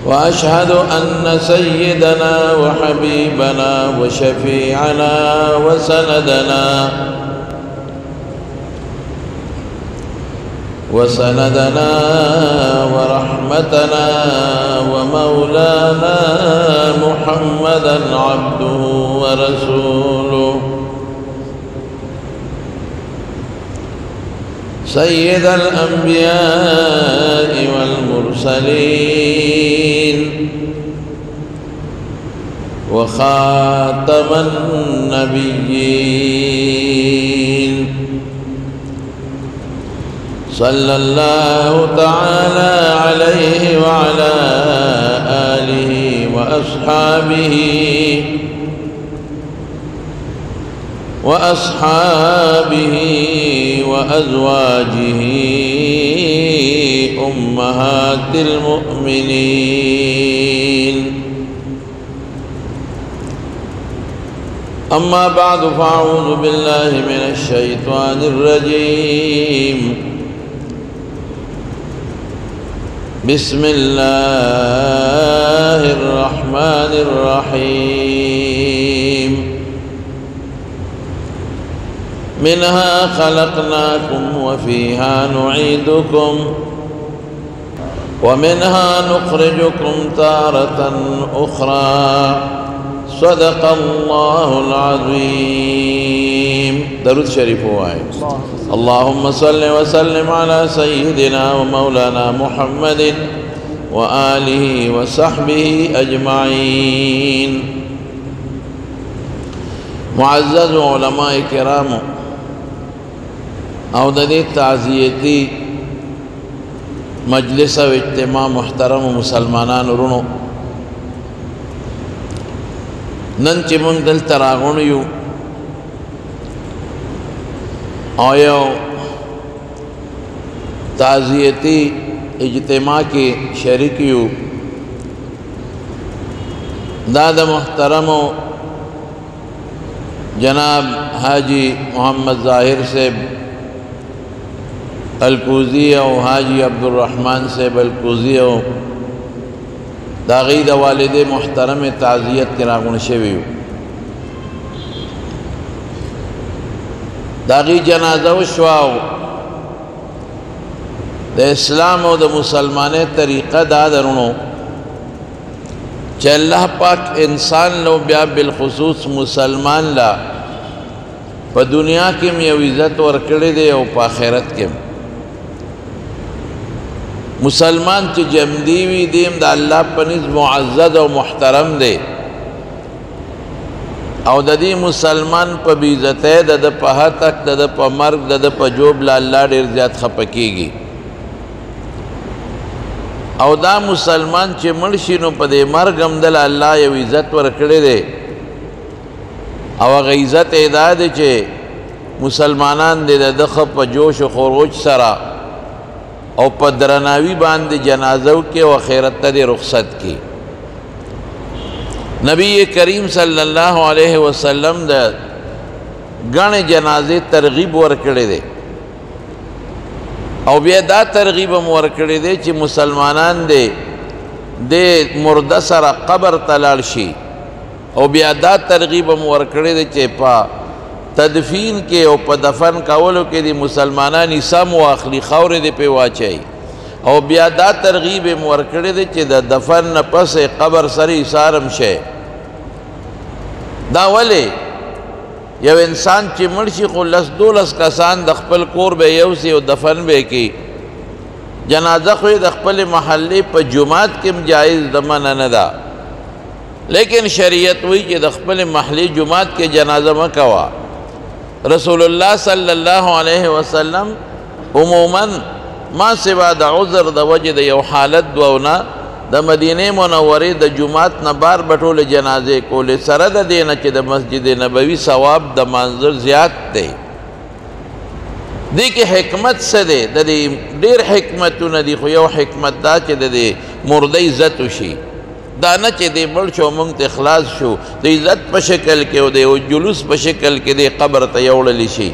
وأشهد أن سيدنا وحبيبنا وشفيعنا وسندنا ورحمتنا ومولانا محمدا عبده ورسوله سيد الأنبياء والمرسلين وخاتم النبيين صلى الله تعالى عليه وعلى آله وأصحابه وأزواجه أمهات المؤمنين. أما بعد فأعوذ بالله من الشيطان الرجيم. بسم الله الرحمن الرحيم. منها خلقناكم وفيها نعيدكم ومنها نخرجكم تارة أخرى. صدق الله العظيم. درود شريف واحد. اللهم صل وسلم على سيدنا ومولانا محمد وآله وصحبه أجمعين. معزز علماء کرام او ددی تعزیتی مجلس و اجتماع محترم مسلمانان رونو، نن چې مونږ دلته راغونو یو او یو تعزیتی اجتماع کې شریک یو، دا د محترمو جناب حاجی محمد ظاہر صاحب الکوزی او حاجی عبدالرحمن صاحب الکوزی او داغی دا والد محترم تعزیت کی راغون شویو، داغی جنازہ و شواو دا اسلام و دا مسلمان طریقہ دا درونو چا اللہ پاک انسان لو بیا بالخصوص مسلمان لا پا دنیا کم یو عزت ورکڑی دے او پا آخرت کم مسلمان چی جمدیوی دیم دا اللہ پنیز معزد و محترم دے او دا دی مسلمان پا بیزتے دا دا پا حتک دا دا پا مرگ دا دا پا جوب لا اللہ دیر زیاد خپکی گی او دا مسلمان چی مرشینو پا دے مرگم دل اللہ یو عزت ورکڑی دے او اگا عزت ادا دے چے مسلمانان دے دا دخ پا جوش و خروج سرا او پا درناوی باندے جنازو کے و خیرت دے رخصت کی. نبی کریم صلی اللہ علیہ وسلم دا گن جنازے ترغیب ورکڑی دے او بیا دا ترغیب ورکڑی دے چی مسلمانان دے مرده سر قبر تلال شی او بیا دا ترغیب ورکڑی دے چی پا تدفین کے او پا دفن کولو کے دی مسلمانانی سم و اخلی خور دے پی واچائی او بیا دا ترغیب ورکڑی دے چی دا دفن پس قبر سری سارم شے. دا ولی یو انسان چی مرشی خلص دولس کسان دخپل کور بے یوسی و دفن بے کی جنازہ خوی دخپل محلی پا جماعت کم جائز دمن ندا، لیکن شریعت ہوئی کہ دخپل محلی جماعت کے جنازہ مکوا. رسول اللہ صلی اللہ علیہ وسلم عموماً ما سوا دا عذر دا وجہ دا یو حالت دوونا دا مدینہ منوری دا جماعت نبار بٹول جنازے کو لے سرد دینا چی دا مسجد نبوی ثواب دا منظر زیاد دے. دی کہ حکمت سے دے دا دی دیر حکمتو ندی خو یو حکمت دا چی دا دی مردی عزت شی دانا چی دی بڑ شو منگت اخلاص شو دی عزت پا شکل کے او دی جلوس پا شکل کے دی قبر تا یوڑلی شی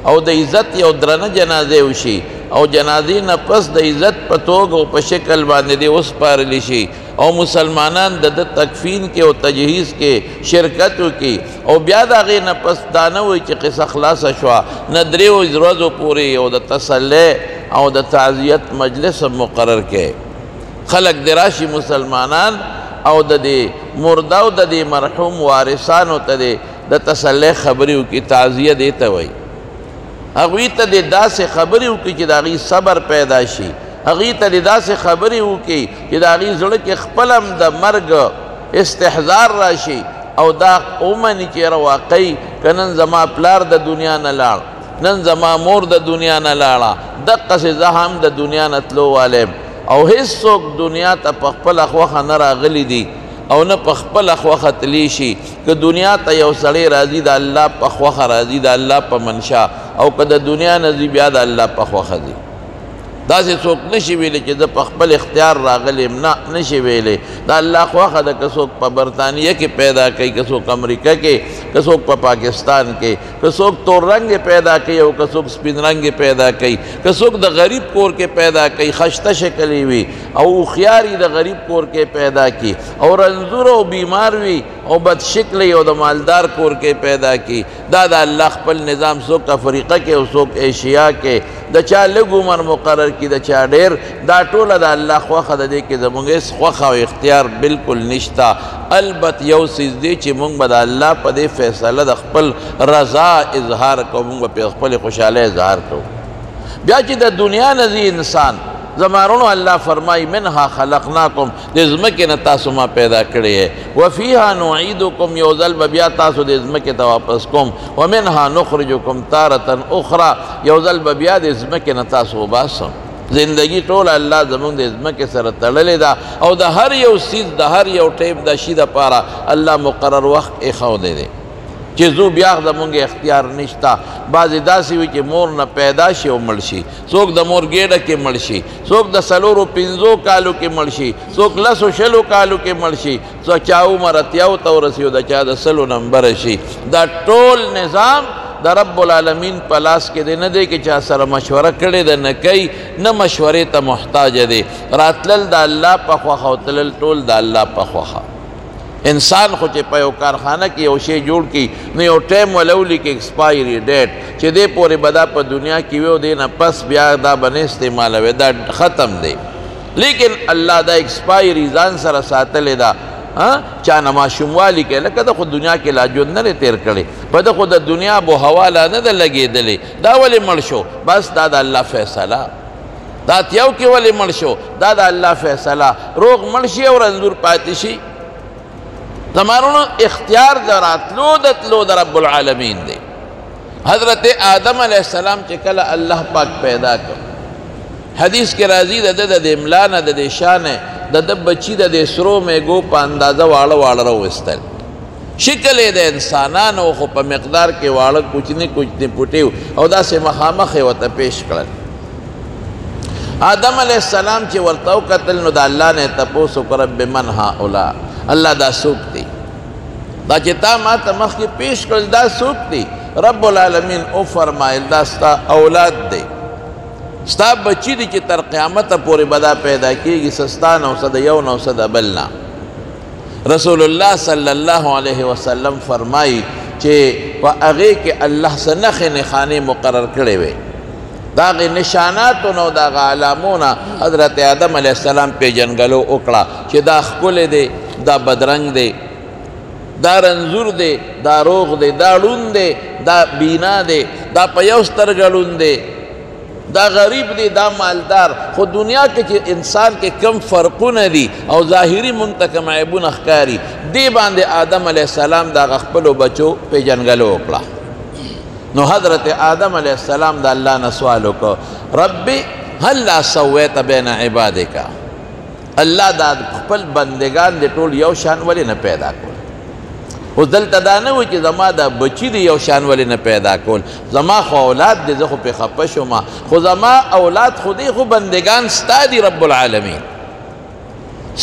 او دی عزت یو درن جنازے شی او جنازې نه پس د عزت په توګه او په شکل باندې دې وسپارلی شي او مسلمانان د تکفین کې او تجهیز کې شرکت وکړي او بیا د هغې نه پس دا نه وایي چې قصه خلاصه شوه نه دریو ورځو پورې او د تسلی او د تعزیت مجلس مقرر کړي خلک دې راشي مسلمانان او د دې مرده او د دې مرحوم وارثانو ته د تسلی خبرې وکړي تعزیه دې ته وایي هغوی ته دې داسې خبرې وکړي چې د هغوی صبر پیدا شي هغوی ته دې داسې خبرې وکړي چې د هغوی زړه کې خپل هم د مرګ استحضار راشي او دا ومني چې یاره واقعي که نن زما پلار د دنیا نه لاړ نن زما مور د دنیا نه لاړه دقسې زه هم د دنیا نه تلو والی او هیڅوک دنیا ته په خپله خوښه نه راغلی دي او نه په خپله خوښه تلی شي که دنیا ته یو سړی راځي د الله په خوښه راځي د الله په منشا او که د دنیا نه ځي بیا د الله په خوښه ځي داسې څوک نشي ویلی چې زه په خپل اختیار راغلی یم نه نشي ویلی د الله خوښه ده که څوک په برطانیه کې پیدا کوي که څوک امریکا کې که څوک په پاکستان کې که څوک تور رنګ پیدا کوي او که څوک سپین رنګ پیدا کوي که څوک د غریب کور کې پیدا کوي خشته شکلی وي او هوښیار د غریب کور کې پیدا کی او رنځور او بیمار وي او بد شکلی او د مالدار کور کې پیدا کی دا د الله خپل نظام څوک افریقا کې او څوک ایشیا کې د چا لږ عمر مقرر کی د چا ډېر دا ټوله د الله خوښه ده دې کې زموږ هېڅ خوښه او اختیار بالکل نشته البته یو څیز دی چې موږ به د الله په دې فیصله د خپل رضا اظهار کوو موږ به په خپلې خوشحالۍ اظهار کوو بیا چې د دنیا نه ځي انسان زمارونو الله فرمائی منها خلقناکم د ځمکې نه تاسو ما پیدا کړی ہے وفیها نعیدکم یو ځل به بیا تاسو د ځمکې ته واپس کوم ومنها نخرجکم تارة اخرى یو ځل به بیا د ځمکې نه تاسو وباسم زندگی ټول الله زمونږ د ځمکې سره تړلې ده او د هر یو څیز د هر یو ټیم د شي دپاره الله مقرر وخت ایښودی دی چې زو بیا زمونږ اختیار نشته بعضې داسې وي چې مور نه پیدا شي او مړ شي څوک د مور ګېډه کې مړ شي څوک د څلورو پنځو کالو کې مړ شي څوک لسو شلو کالو کې مړ شي څوک چا عمر اتیاو ته ورسي او د چا د سلو نمبره شي دا ټول نظام د رب العالمین په لاس کې دی نه دی چې چا سره مشوره کړې ده نه کوي نه مشورې ته محتاج دی راتلل د الله په خوښه او تلل ټول د الله په خوښه انسان خو چې په یو کارخانه کې یو شی جوړ کړي نو یو ټایم ولولي کې ایکسپایري ډیټ چې دې پورې به دا په دنیا کې وي او دې نه پس بیا دا به نه استعمالوي دا ختم دی لیکن الله دا ایکسپایري ځان سره ساتلې ده چا نه ماشوموالي کې لکه ده خو دنیا کې لا ژوند نه دی تېر کړی په ده خو د دنیا ابو هوا لا نه ده لګېدلې دا ولې مړ شو بس دا د الله فیصله دا اتیاو کې ولې مړ شو دا د الله فیصله روغ مړ شي او رنځور پاتې شي زمانونو اختیار د راتلو د تلو د رب العالمین دی حضرت آدم علیہ السلام چې کله الله پاک پیدا کړ حدیث کې راځي د د املا نه د شان د بچی د سرو میګو په اندازه واړه واړه راوستل شکل د انسانانو خو په مقدار کې واړه کوچني کوچني پټیو او داسې مخامخ یې ورته پیش کړل آدم علیہ السلام چې ورته وکتل نو د الله نه تپوس وکړ رب من هؤلاء الله دا څوک دی دا چې تا ما ته مخکې پیش کړل دا څوک دی رب العالمین او فرمایل دا ستا اولاد دی ستا بچی دی چې تر قیامته پورې به دا پیدا کېږي څه ستا نه او څه د یو نه او څه د بل نه رسول الله صلی الله علیه وسلم فرمایي چې په هغې کې الله څه نښې نښانې مقرر کړې وې د هغې نشاناتو نه او د هغه علامو نه حضرت آدم علیه السلام پیژنګلو وکړه چې دا ښکلی دی دا بدرنګ دی دا رنځور دی دا روغ دی دا ړوند دی دا بینا دی دا په یو سترګه ړوند دی دا غریب دی دا مالدار خو دنیا کې چې انسان کې کم فرقونه دي او ظاهري مونږ ته کم عیبونه ښکاري دې باندې آدم علیه السلام د هغه خپلو بچو پیژنګلو وکړه نو حضرت آدم علیہ السلام دا اللہ نے سوال کو ربی هل لا سویت بین عبادک اللہ دا خپل بندگان دے ټول یو شان ولی نه پیدا کول اوس دلته دا نه وي چې زما دا بچی دی یو شان ولی نه پیدا کول زما خو اولاد دی زه خو پې خفه شوم خو زما اولاد خو دی خو بندگان ستا دی رب العالمین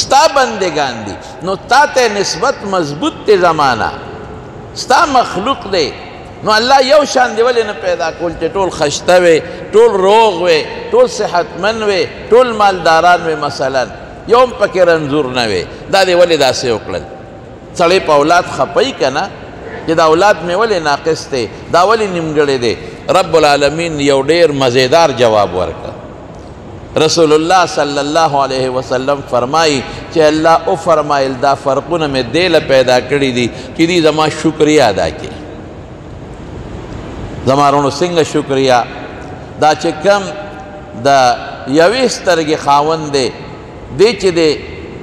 ستا بندگان دی نو تا ته نسبت مضبوط دی زمانہ ستا مخلوق دی نو الله یو شان دی ولې نه پیدا کول چې ټول خشته وي ټول روغ وي ټول صحتمند وي ټول مالداران وي مثلا یو هم پکې رنځور نه وي دا دې ولې داسې وکړل سړی په اولاد خپوي که نه چې دا اولاد مې ولې ناقص دی دا ولې نیمګړی دی رب العالمین یو ډېر مزیدار جواب ورکړ رسول الله صلی الله علیه وسلم فرمایي چې الله او فرمایل دا فرقونه مې دې له پیدا کړي دي چې دې زما شکریه ادا کړي زما وروڼو څنګه شکریه دا چې کم د یوې سترګې خاوند دی دی چې دی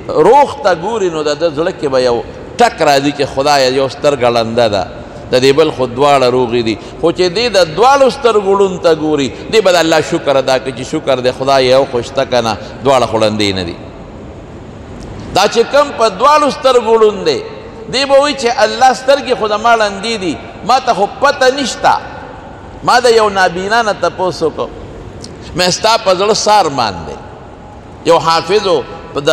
روغ ته ګوري نو د ده زړه کې به یو ټک راځي چې خدایه یو سترګه ړنده ده د دې بل خو دواړه روغې دي خو چې دی د دواړو سترګو ړوند ته ګوري دی به د الله شکر ادا کوي چې شکر دی خدای یو خو شته که نه دواړه خو ړندې نه دي دا چې کم په دواړو سترګو ړوند دی دی به وایي چې الله سترګې خو زما ړندې دي ما ته خو پته نشته ما د یو نابینا نه تپوس وکړو مې ستا په زړه سار مان دی یو حافظو په د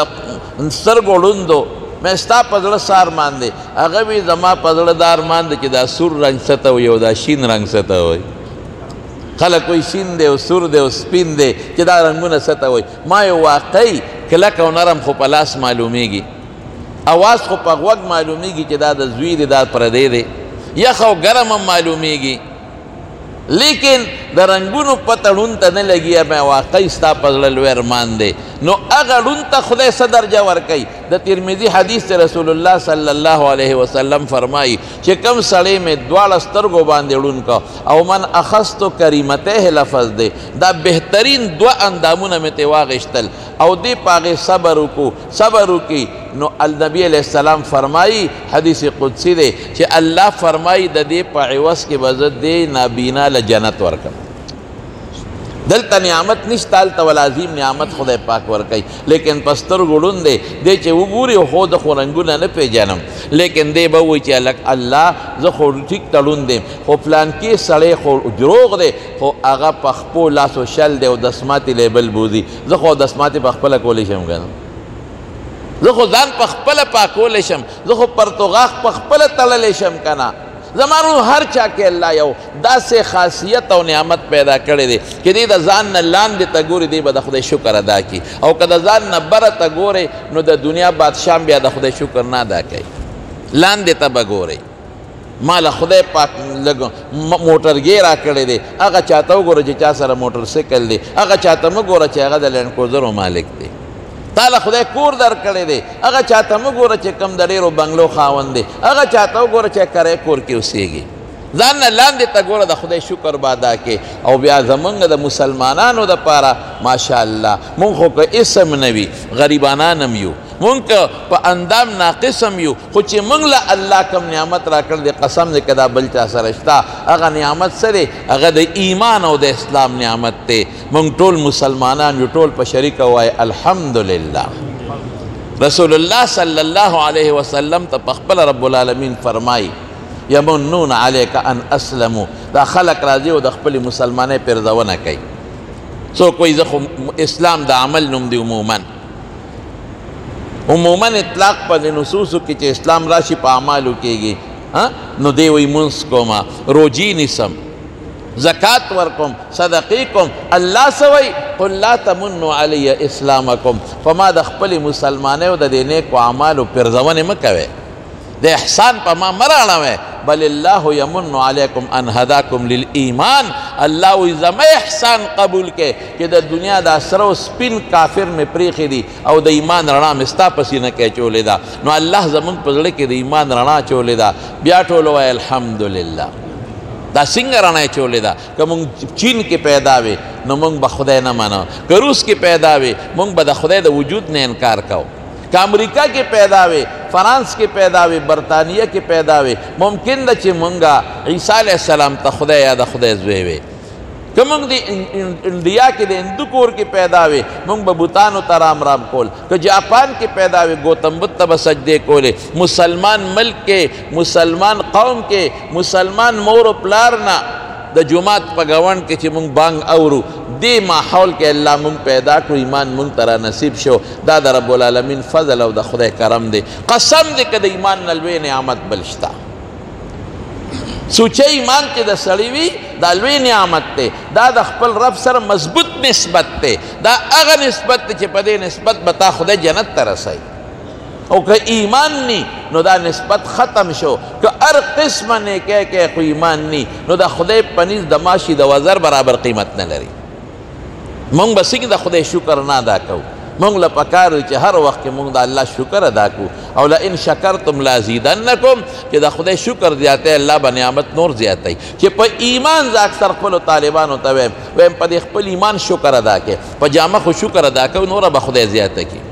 سترګو ړوندو مې ستا په زړه سار مان دی هغه وی زما په زړه دا ارمان دی چې دا سور رنګ څه ته وایي او دا شین رنګ څه ته وایي خلک وایي شین دی او سور دی او سپین دی چې دا رنګونه څه ته وایي ما یو واقعي کلک او نرم خو په لاس معلومیږي اواز خو په غوږ معلومیږي چې دا د زوی دی دا پردی دی یخ او ګرم هم معلومیږي لیکن د رنګونو پته ړوند ته نه لګي مې واقعي ستا په زړه لوی ارمان دی نو هغه ړوند ته خدای څه درجه ورکوي د ترمذي حدیث ته رسول الله صلی الله علیه وسلم فرمایي چې کم سړی مې دواړه سترګو باندې ړوند که او من اخذتو کریمته لفظ دی دا بهترین دوه اندامونه مې ترې واخیستل او دې په هغې صبر وکړي نو النبی علیہ السلام فرمائی حدیث قدسی دے کہ اللہ فرمائی دا دے پا عوض کے بزد دے نابینا لجنت ورکم دلتا نعمت نشتا التا والعظیم نعمت خدا پاک ورکی لیکن پستر گڑن دے چے وہ گوری خود خورنگونا نپے جانم لیکن دے باوی چے اللہ زو خور ٹھیک تڑن دے خو پلان کی سڑے خور جروغ دے خو آغا پخپو لاسو شل دے و دسماتی لیبل بوزی زو خو دسماتی پخپلا کولی شم گنم زه خو ځان په خپله پاکولی شم زه خو پرتوغاښ په خپله تړلی شم که نه زمانو هر چا کې الله یو داسې خاصیت او نعمت پیدا کړی دی چې دی د ځان نه لاندې ته ګوري دی به د خدای شکر ادا کړي او که د ځان نه بره ته ګورې نو د دنیا بادشاه بیا د خدای شکر نه ادا کوي لاندې ته به ګورئ ما له خدای پاک لږ موټرګی را کړی دی هغه چاته وګوره چې چا سره موټر سایکل دی هغه چاته مه ګوره چې هغه د لینډ کروزرو مالک دی تاله خدای کور در کړی دی هغه چاته مه ګوره چې کم د ډېرو بنګلو خاوند دی هغه چاته وګوره چې کرای کور کې اوسېږي ځان نه لاندې ته ګوره د خدای شکر به ادا کې او بیا زمونږ د مسلمانانو دپاره ماشاءالله مونږ خو که اسم نه وي غریبانان هم یو مونږ که په اندام ناقص هم یو خو چې مونږ له الله کم نعمت را کړ دی قسم دی که دا بل چا سره شته هغه نعمت څه دی هغه د ایمان او د اسلام نعمت دی مونږ ټول مسلمانان یو ټول په شریکه وایي الحمدلله رسول الله صلی الله علیه وسلم ته په خپله رب العالمین فرمایي یمنون علیک ان اسلمو دا خلق راځي او د خپلې مسلمانۍ پرځونه کوي څوک وایي زه خو اسلام د عمل نوم دی عموما اطلاق په د نصوصو کې چې اسلام راشي په اعمالو کېږي نو دی وایي مونځ کومه روجي نیسم زکات ورکم صدقې کوم الله څه وایي قل لا تمنوا علی اسلامکم فما د خپلې مسلمانۍ او د دې نیکو اعمالو پرځونې مه کوئ د احسان په ما مه راړوئ بل الله یمن علیکم ان هداکم للایمان الله وی زما احسان قبول کې چې د دنیا دا سره او سپین کافر مې پریښي دي او د ایمان رڼا مې ستا په سینه کې اچولې ده نو الله زموږ په زړه کې د ایمان رڼا اچولې ده بیا ټول وایي الحمدلله دا څنګه رڼا اچولې ده که مونږ چین کې پیدا وې نو مونږ به خدای نه منو که روس کې پیدا وې مونږ به د خدای د وجود نه انکار کوو که امریکا کې پیدا وې فرانس کې پیدا وې برطانیه کې پیدا وې ممکن ده چې مونږه عیسی علیه السلام ته خدای یا د خدای زوی وې که مونږ د انډیا کې د هندو کور کې پیدا وې مونږ به بوتانو ته رام کول که جاپان کې پیدا وې ګوتم بدھ ته به سجدې کولې مسلمان ملک کې مسلمان قوم کې مسلمان مور و پلار نه د جماعت په ګاونډ کې چې مونږ بانګ اورو دې ماحول کې الله مونږ پیدا کړو ایمان مونږ ته را نصیب شو دا د رب العالمین فضل او د خدای کرم دی قسم دی که د ایمان نه لوی نعمت بل شته سوچه ایمان چې د سړی وي دا لوی نعمت دی دا د خپل رب سره مضبوط نسبت دی دا هغه نسبت دی چې په دې نسبت به تا خدای جنت ته رسوي او که ایمان نی نو دا نسبت ختم شو که هر قسم نیکی که خو ایمان نی نو دا خدای پنیز د ماشي د وزر برابر قیمت نه لري مونږ به څنګه د خدای شکر نه ادا کوو مونږ له پکار چې هر وخت کې مونږ د الله شکر ادا کو او لئن شکرتم لازیدنکم چې د خدای شکر زیاتی الله به نعمت نور زیاتی چې په ایمان ز اکثر خپلو طالبانو ته ویم په دې خپل ایمان شکر ادا کې په جامه خو شکر ادا کو نوره به خدای زیاته کی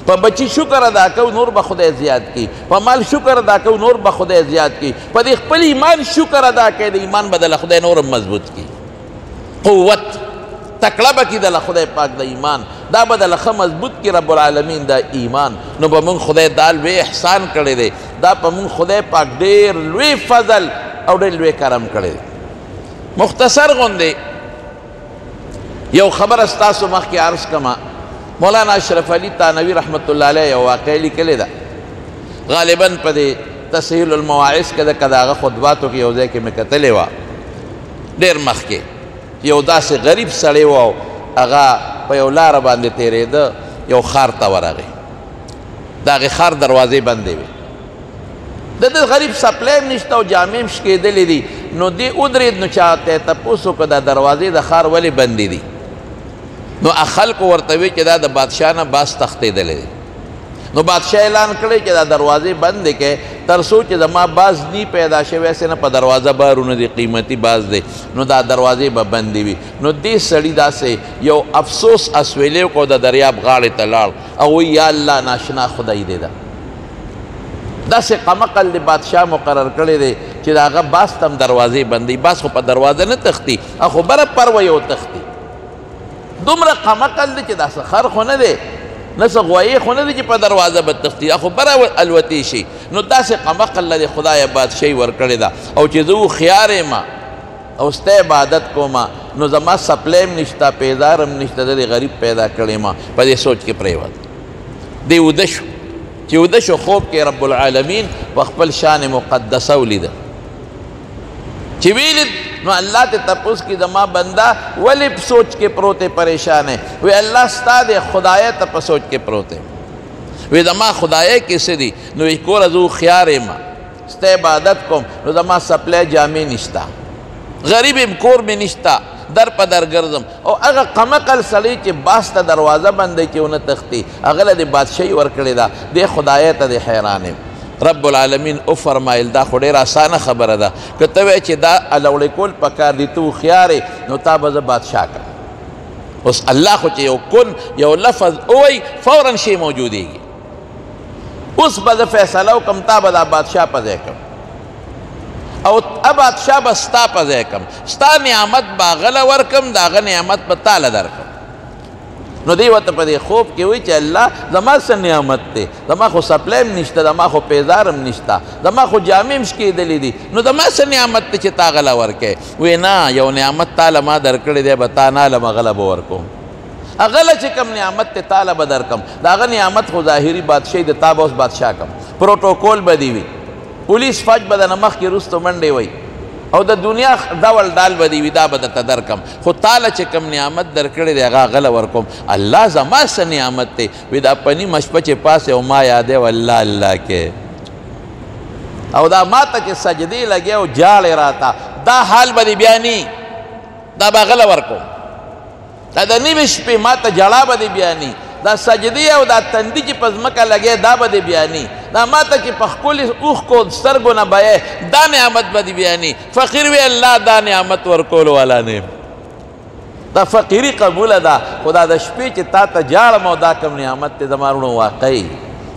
په بچی شکر ادا کو نور به خدای زیات کی په مال شکر ادا کو نور به خدای زیات کی په دې خپل ایمان شکر ادا کې د ایمان بدله خدای نور مضبوط کی قوت تکړه به کړي د خدای پاک د ایمان دا به د لخه مضبوط کړي رب العالمین د ایمان نو به مونږ خدای دا لوی احسان کړی دی دا په مونږ خدای پاک ډېر لوی فضل او ډېر لوی کرم کړی دی مختصر غوندې یو خبره ستاسو مخکې عرض کما مولانا اشرف علي تانوي رحمت الله علیه یو واقعه لیکلې ده غالبا په دې تسهیل المواعظ کې د هغه خطباتو کې یو ځای کې مې کتلې وه ډېر مخکې یو داسې غریب سړی و او هغه په یو لاره باندې تېرېده یو ښار ته ورغی د هغې ښار دروازې بندې وې د ده غریب سپلی هم نشته او جامې هم شکېدلې دي نو دې ودرېد نو چا ته یې تپوس وکړه دا دروازې د ښار ولې بندې دي نو خلکو ورته وی چې دا د بادشاه نه باز تښتېدلی دی نو بادشاه اعلان کړی چې دا دروازې بندې کې تر څو چې زما باز نی پیدا شوی هسې نه په دروازه بارونه دی قیمتي باز دی نو دا دروازې به بندې وي نو دې سړي داسې یو افسوس اسویلی وکړو د دریاب غاړې ته لاړ او وی یا الله ناشنا خدای دی دا داسې قمقل د بادشاه مقرر کړی دی چې د هغه باز ته هم دروازې بندوي باز خو په دروازه نه تښتي خو بره پروه یو تښتي دومره قمقل دی چې داسې خر خو نه دی نه څه غوایې خو نه دی چې په دروازه به تښتي خو بره الوتی شي نو داسې قمقل له د خدایه بادشاهي ورکړې ده او چې زه هوښیار یم او ستا عبادت کوم نو زما سپلی هم نشته پیدار هم نشته د غریب پیدا کړی ما په دې سوچ کې پرېوت دی وده شو چې وده شو خوب کې رب العالمین په خپل شان مقدسه ولیده چې ویلید نو الله ته تپوس کی زما بنده ولی سوچ کې پروت پریشان ہے وی الله ستا دے خدای ته په سوچ کې پروت وی زما خدای کې څه دي نو کور ازو خيار ما ستا عبادت کوم نو زما سپلی جامې نشتا غریب کور می نشتا در په در ګرځم او هغه قمقل سړی چې باز ته دروازه بندې چې ونه تښتي هغه له د بادشاهي ورکړې ده دې خدای ته د حیران یم رب العالمین او فرمایل دا خو ډېره اسانه خبره ده که ته وایې چې دا الوړې کول پکار دي ته هوښیار نو تا به زه بادشاه کړم اوس الله خو چې یو کن یو لفظ ووایي فورا شی موجودېږي اوس به زه فیصله وکړم تا به دا بادشاه په ځای کړم او بادشاه به ستا په ځای کړم ستا نعمت به هغه له ورکړم د هغه نعمت به تا له درکړم نو دی ورته په دې خوب کې وایي چې الله زما څه نعمت دی زما خو سپلی هم نشته زما خو پیزار هم نشته زما خو جامې هم شکېدلې دي نو زما څه نعمت دی چې تا هغه له ورکوې وایي نه یو نعمت تا له ما درکړی دی به تا نه لم هغه له به ورکوم هغه له چې کوم نعمت دی تا له به درکړم د هغه نعمت خو ظاهري بادشاهي د تا به اوس بادشاه کړم پروټوکول به دې وي پولیس فج به د نه مخکې وروسته منډې وایي او د دنیا ډول ډال به دې وي دا به درته درکړم خو تاله چې کوم نعمت درکړی دی هغه هغه له ورکوم الله زما څه نعمت دی وي دا په نیمه شپه چې پاسې او ما یادې و الله الله کې او دا ما ته چې سجدې لګې او جاړې راته دا حال به دې بیا نی دا به هغه له ورکوم دا د نیمې شپې ما ته جړا به دې بیا نی دا سجدې او دا تندي چې په ځمکه لګې دا به دې بیا نی دا ما ته چې په ښکلي اوښکو سترګو نه بیې دا نعمت به دې بیا نی فقیر وی الله دا نعمت ورکولو والا نه دا فقیري قبوله ده خو دا د شپې چې تا ته جاړم او دا کوم نعمت دی زما وروڼو واقعي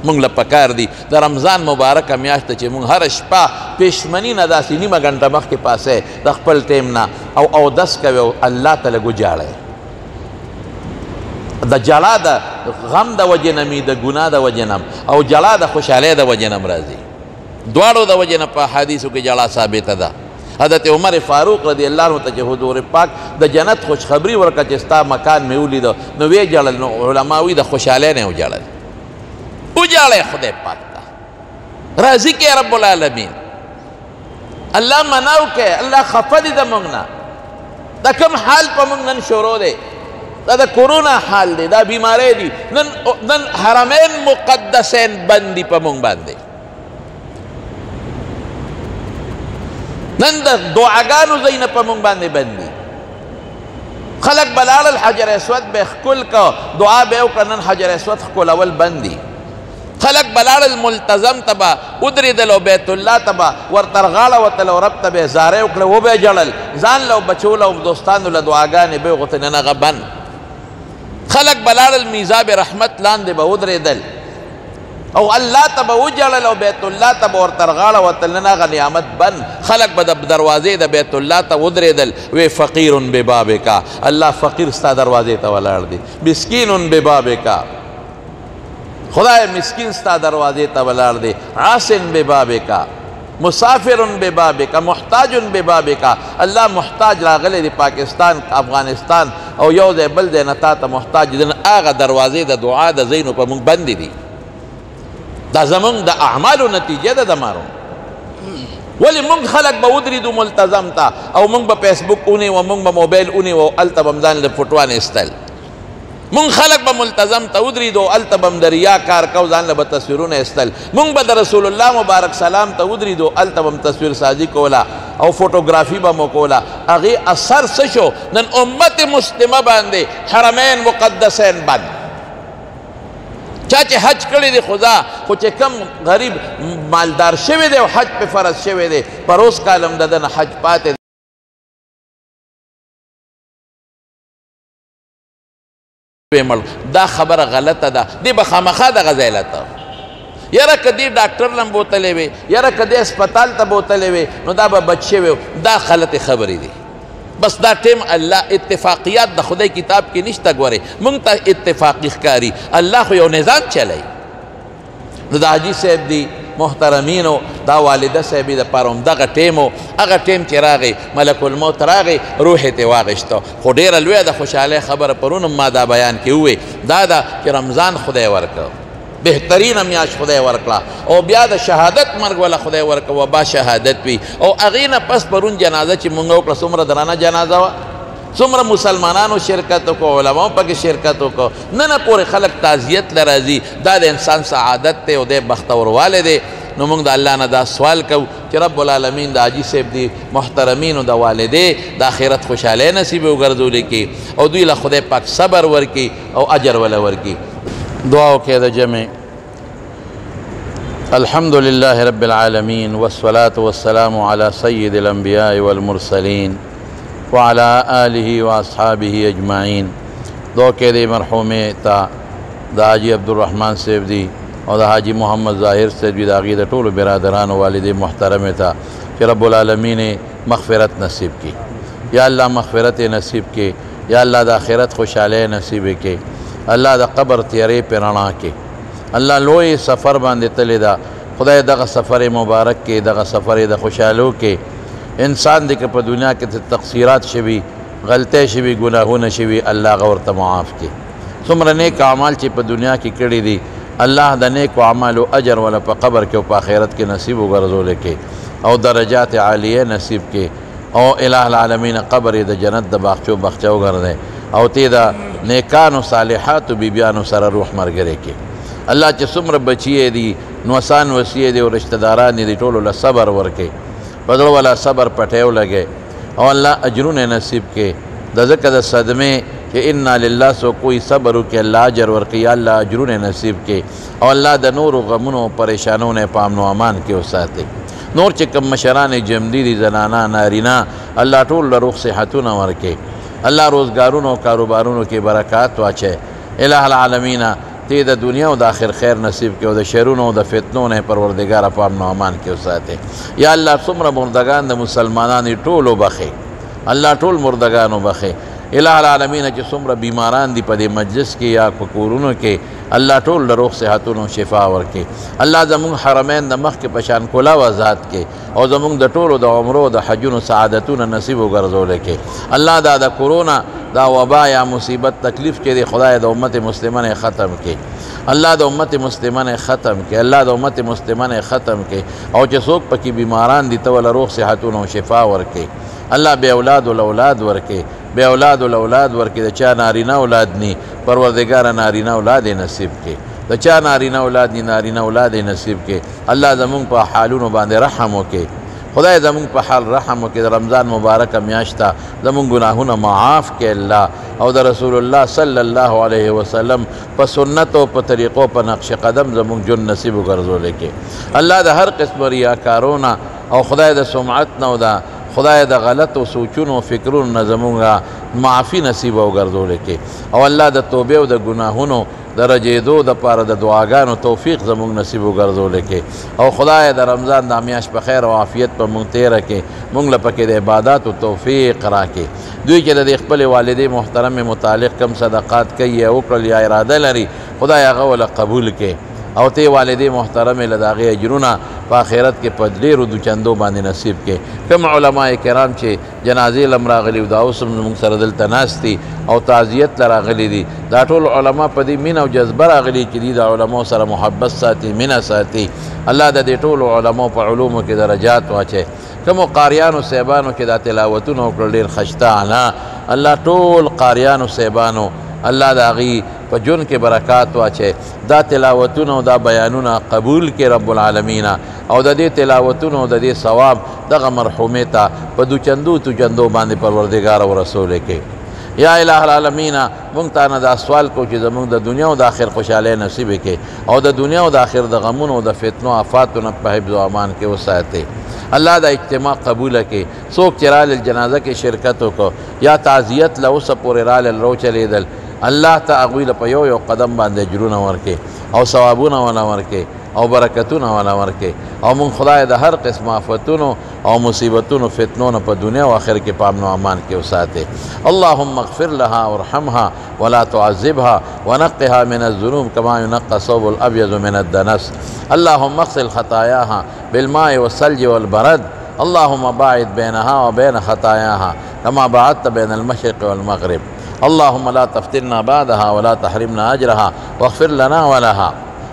مونږ له پکار دي د رمضان مبارکه میاشت چې مونږ هره شپه پېشمني نه داسې نیمه ګنټه مخکې پاسې د خپل ټیم نه او اودس کوې او الله ته لږ وجاړئ د جړا د غم د وجې نه مې د ګناه د وجې نه او جړا د خوشحالۍ د وجې نه راځي دواړو د وجې نه په حدیثو کې جړا ثابته ده حضرت عمر فاروق رضی الله عنه ته چې حضور پاک د جنت خوشخبری ورکړه چې ستا مکان مې ولیده نو ویې ژړل نو علما وایي د خوشحالۍ نه وژړل وژاړئ خدای پاک ته راضي کې رب العالمین الله مناو کې الله خفه دي د موږ نه دا کوم حال په موږ نن شروع دی دا د کورونا حال دی دا بیماری دي نن حرمین مقدسین بند دي په موږ باندې نن د دعاګانو ځایونه په موږ باندې بند دي خلق بلال الحجر اسود به ښکل کو دعا به وکړه نن حجر اسود ښکلول بند دي خلق بلال الملتزم تبا ودرېدل او بیت الله تبا ورته غاړه وتل او رب ته به زارۍ وکړه وبه ژړل ځان له بچو له دوستانو له دعاګانې به وغوښتې نن هغه بند خلق بلال المیزاب رحمت لاندې به ودرېدل او الله ته به وژړل او بیت الله ته به ورته غاړه وتل نن هغه نعمت بند خلق به د دروازې د بیت الله ته ودرېدل وی فقیر ببابکا الله فقیر ستا دروازې ته ولاړ دی مسکین ببابکا خدای مسکین ستا دروازې ته ولاړ دی عاصن ببابکا مسافر ببابکا محتاج ببابکا الله محتاج راغلی دی پاکستان افغانستان او یو ځای بل ځای نه تا ته محتاج دی هغه دروازې د دعا د ځایونو په موږ بندې دي دا زمونږ د اعمالو نتیجه ده د مارو ولې موږ خلک به ودرېدو ملتزم ته او موږ به فیسبوک ونیو موږ به موبایل ونیو هلته به م ځان له فوټوانې ایستل مونږ خلق به ملتزم ته ودرېدو هلته به م د ریا کار کو ځان له به تصویرونه ایستل مونږ به د رسول الله مبارک سلام ته ودرېدو هلته به م تصویر سازي کوله او فوټوګرافي به مو کوله هغې اثر څه شو نن امت مسلمه باندې حرمین مقدسین بند چا چې حج کړی دی خدا خو چې کم غریب مالدار شوی دی او حج پې فرض شوی دی پر اوس کالم د ده نه حج پاتې دا خبره غلطه ده دی به خامخا دغه ځای لته یاره که دې ډاکټر لم بوتلی وې یاره که دې هسپتال ته بوتلی وې نو دا به بچ شوی دا غلطې خبرې دي بس دا ټیم الله اتفاقیات د خدای کتاب کې نشته ګورې موږ ته اتفاقي ښکاري الله خو یو نظام چلی نو د حاجي صاحب دی محترمینو دا والده صاحبې دپاره همدغه ټیم و هغه ټیم چې راغی ملک الموت راغی روح یې ترې واخیسته خو ډېره لویه د خوشحالۍ خبره پرون ما دا بیان کې ووې دا ده چې رمضان خدای ورکړ بهترینه میاشت خدای ورکړه او بیا د شهادت مرګ وله خدای ورکړه وبا شهادت وي او هغې نه پس پرون جنازه چې مونږ وکړه څومره درانه جنازه وه څومره مسلمانانو شرکت وکړو علماو پکې شرکت وکړو نن پورې خلک تعزیت له راځي دا د انسان سعادت دی او دی بختوروالی دی نو موږ د الله نه دا سوال کوو چې رب العالمین د حاجي صاحب دی محترمینو د والدې د آخرت خوشحالی نصیب وګرځولی کړي او دوی له خدای پاک صبر ورکړي او اجر وله ورکړي دعا وکړئ د جمع الحمد لله رب العالمين والصلاة والسلام على سيد الأنبياء والمرسلين وعلى آله وأصحابه أجمعين دعا کې د مرحومې تا د حاجي عبدالرحمن صاحب دی او د حاجي محمد ظاهر صاحب دی د هغې د ټولو برادرانو والدې محترمې ته چې رب العالمین مغفرت نصیب کړي یا الله مغفرت نصیب کړي یا الله د آخرت خوشحالی نصیب کړي الله د قبر تیارې پې رڼا کړي الله لوی سفر باندې تللی ده خدای دغه سفر مبارک کې دغه سفر د خوشحالو کې انسان دی که په دنیا کې تقصیرات شوي غلطۍ شوي ګناهونه شوي الله هغه ورته معاف کړي څومره نیک اعمال چې په دنیا کې کړي دي الله د نیکو اعمالو اجر ولا په قبر کې او په آخرت کې نصیب وګرځولی کې او درجات عالیه نصیب کې او الہ العالمین قبر د جنت د باغچو بخچه وګرځي او تی د نیکانو صالحاتو بیبیانو سره روح ملګری کې الله چې څومره بچیې دي نوسان وسیې دي او رشته داران دي ټولو له صبر ورکړي په زړه والا صبر پټیو لګي او الله اجرونه نصیب کړي د ځکه د صدمې کہ انا للہ سو کوئی صبر کہ اللہ اجر ورقی اللہ اجرون نصیب کے اور اللہ دا نور و غمنو پریشانوں نے پامن و امان کے وساتے نور چکم مشران جمدی دی زنانا نارینا اللہ ټول لروخ صحتون ورکے اللہ روزگارون و کاروبارون کے برکات واچے الہ العالمین تی دا دنیا و دا آخر خیر نصیب کے و دا شرون و دا فتنوں نے پروردگار پامن و امان کے وساتے یا اللہ سمر مردگان دا مسلمانانی ټولو بخے اللہ ټول مردگانو بخے الہ العالمین چې څومره بیماران دي په دې مجلس کې یا په کورونو کې الله ټول له روغ صحتونو شفا ورکړي الله زموږ حرمین د مخکې په شان کلا وزاد کې او زموږ د ټولو د عمرو د حجونو سعادتونه نصیب وګرځولی کې الله دا د کرونا دا وبا یا مصیبت تکلیف چې دی خدای د امت مسلمانې ختم کې الله د امت مسلمه نه ختم کې، الله د امت مسلمه نه ختم کې، او چې څوک پکې بیماران دي ته ول روغ صحتونه او شفا ورکې. الله بے اولاد الاولاد ورکې، بے اولاد الاولاد ورکې. د چا نارینه اولاد نی پروردگار نارینه اولاد نصیب کې، د چا نارینه اولاد نی نارینه اولاد نصیب کې. الله زمونږ په حالونو باندې رحم وکې، خدای زمونږ په حال رحم وکې. د رمضان مبارکه میاشت ته زمونږ ګناهونه معاف کې الله، او د رسول الله صلی الله علیه وسلم په سنت او په طریقو په نقش قدم زمونږ جون نصیب وګرځولې کې. الله د هر قسم ریاکارونه او خدای د سمعت نه او د خدای د غلطو سوچونو فکرونو نه زمونږ معافي نصیب وګرځولې کې. او الله د توبې او د ګناهونو د رجېدو دپاره د دعاګانو توفیق زمونږ نصیب وګرځولې کې. او خدای د رمضان دا میاشت په خیر او عافیت په مونږ تېره کې، مونږ له پکې د عباداتو توفیق راکې. دوی چې د خپلې والدې محترمې متعلق کم صدقات کوي یا وکړل یا اراده لري، خدای هغه وله قبول کې، او ته والدې محترمې له د هغې اجرونه په آخرت کې په ډېرو دوچندو باندې نصیب کې. کوم علما کرام چې جنازې لم راغلي او دا اوس هم زموږ سره دلته ناست دي او تعزیت له راغلي دي، دا ټول علما په دې مینه او جذبه راغلي چې دي د علماو سره محبت ساتي، مینه ساتي. الله د دې ټولو علماو په علومو کې درجات واچوي. کومو قاریانو صاحبانو چې دا تلاوتونه وکړل ډېر خشتانه، الله ټول قاریانو صاحبانو الله د هغې په جون کې برکات واچوي. دا تلاوتونه او دا بیانونه قبول کړي رب العالمین، او د دې تلاوتونو او د دې ثواب دغه مرحومې ته په دوچندو توچندو باندې پروردګار او رسول کې. یا الہ العالمین مونږ تا نه دا سوال کو چې زمونږ د دنیا او د آخر خوشحالۍ نصیب کې، او د دنیا او د آخر د غمونو او د فتنو آفاتو نه په حفظ و امان کې وساتي. الله دا اجتماع قبول کې. څوک چې رالل جنازه کې شرکت وکړو یا تعزیت له اوسه پورې رالل رو چلیدل، الله ته هغوی له په یو یو قدم باندې اجرونه ورکړي او ثوابونه وله ورکړي او برکتونه وله ورکړي. او مونږ خدای د هر قسم آفتونو او مصیبتونو فتنو نه په دنیا او آخر کې په امن و امان کې وساتي. اللهم اغفر لها وارحمها ولا تعذبها ونقها من الذنوب كما ينقى الثوب الابيض من الدنس. اللهم اغسل خطاياها بالماء والثلج والبرد. اللهم باعد بينها وبين خطاياها كما بعدت بين المشرق والمغرب. اللهم لا تفتنا بعدها ولا تحرمنا أجرها واغفر لنا ولها.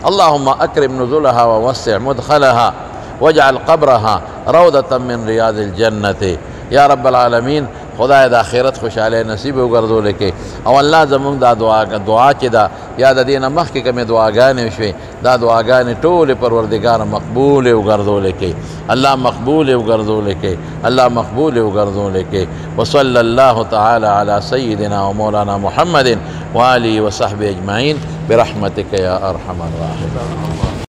اللهم أكرم نزلها ووسع مدخلها واجعل قبرها روضة من رياض الجنة. یا رب العالمین خدای د آخرت خوشحالی نصیب وګرځولې کې. او الله زمونږ دا دعا چې ده یا د دې نه مخکې کومې دعاګانې شوې، دا دعاګانې ټولې پروردګار مقبولې وګرځولې کې. الله مقبولې وګرځولې کې، الله مقبولې وګرځولې کې. وصلی الله تعالی علی سیدنا و مولانا محمد و آله و صحبه اجمعین برحمتک یا ارحم الراحمین.